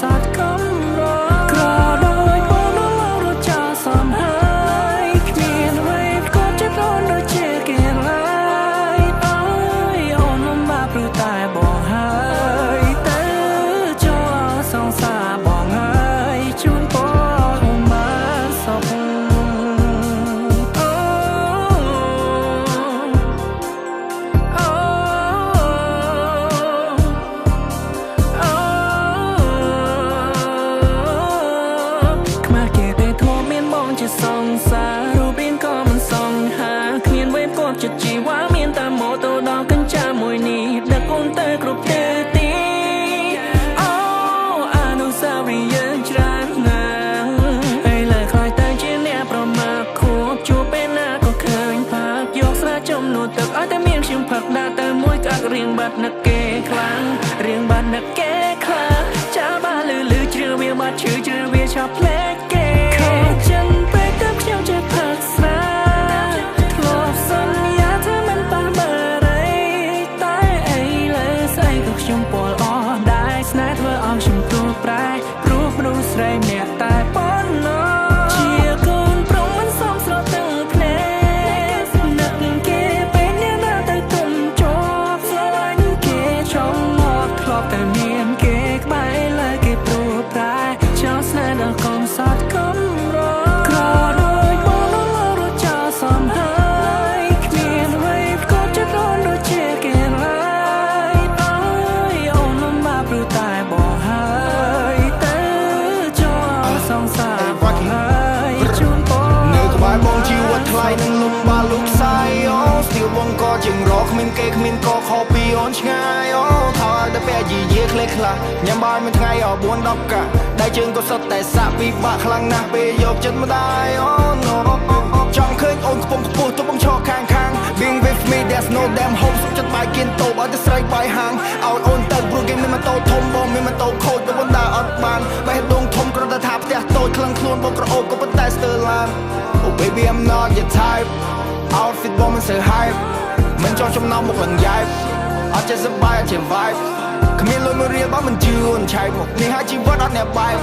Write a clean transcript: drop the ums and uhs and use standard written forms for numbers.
សតកំរក្រដោយបងនៅរត់ចោលសំហើយគ្មានអ្វីក៏ចិត្តអូនដូចជាគេឡើយអើយអូនលំបាកព្រោះតែបងហើយទៅចូលសងសាបងហើយជូនពរអូនបានសុខសងសាររូបរាងក៏មិនសងហាគ្មានវេបគាត់ចិត្តជីវ៉ាមានតែម៉ូតូដល់កញ្ចាមួយនេះដឹកអូនទៅគ្រប់ទិសទីអូអនុស្សាវរីយ៍ច្រើនណាស់ពេលលើខ្លាយទៅជាអ្នកប្រមាថខួបជួបពេលណាក៏ឃើញផាកយកស្រាចំនួនទឹកឲ្យតែមានខ្ញុំផឹកដាក់ទៅមួយកាក់រៀងបាត់នឹកគេខ្លាំងរៀងបាត់នឹកគេខ្លាំងចាបាលឺជ្រឿវាបាត់ឈឺជ្រឿវាឆាប់ផ្លែកគេខ្ញុំจะพักษาทลบสัญญาเธอมันปาเบอร์ไรตายไอ้เลยใส่กับខ្ញុំปวดอ่อได้สแนทเวอร์เอาฉันตัวปลายรูปรู้ใส่เนี่ยแต่ปนนอเชียร์คนปรุงมันซ้อมสลดตั้งเพลงนักเกเป็นเนี่ยน่าแต่ตุ่มจอบสลายนึกเกชงหมดคลอกแต่เมียนเกใบเลยเก็บตัวปลายเช้าสแนทเอาคอมสอดคอมรอនឹងលំបាលុកសាយអូស្ទីលបងក៏ជាងរកគ្មានគេគ្មានក៏ខុសពីអូនឆ្ងាយអូថាតែពេលយីយាខ្លះខ្លះញ៉ាំបាយមួយថ្ងៃអស់4 10កាដៃជើងក៏សុទ្ធតែសាក់ពិបាកខ្លាំងណាស់ពេលយកចិត្តម្ដាយអូចង់ឃើញអូនកំពុងខ្ពស់ទោះបងឈរខាង Being with me there's no damn hope សុខចិត្តបាយគៀនតូបឲ្យតែស្រីបាយហាងឲ្យអូនទៅព្រោះគេមានម៉ូតូធំបងមានម៉ូតូខូចបងដើរអត់បានបេះដូងធំគ្រាន់តែថាផ្ទះតូចខ្លាំងខ្លួនបងក្រអូបក៏ប៉ុន្តែស្ទើរឡានOh baby I'm not your type Outfit បងមិនសូវ hype មិនចង់ចំណោមមុខលង្យ៉ែបអត់ចេះសប្បាយអត់ចេះ vibe គ្មានលុយមួយរៀលបងមិនជឿនឆែកមកនេះហើយជីវិតអត់អ្នកបែប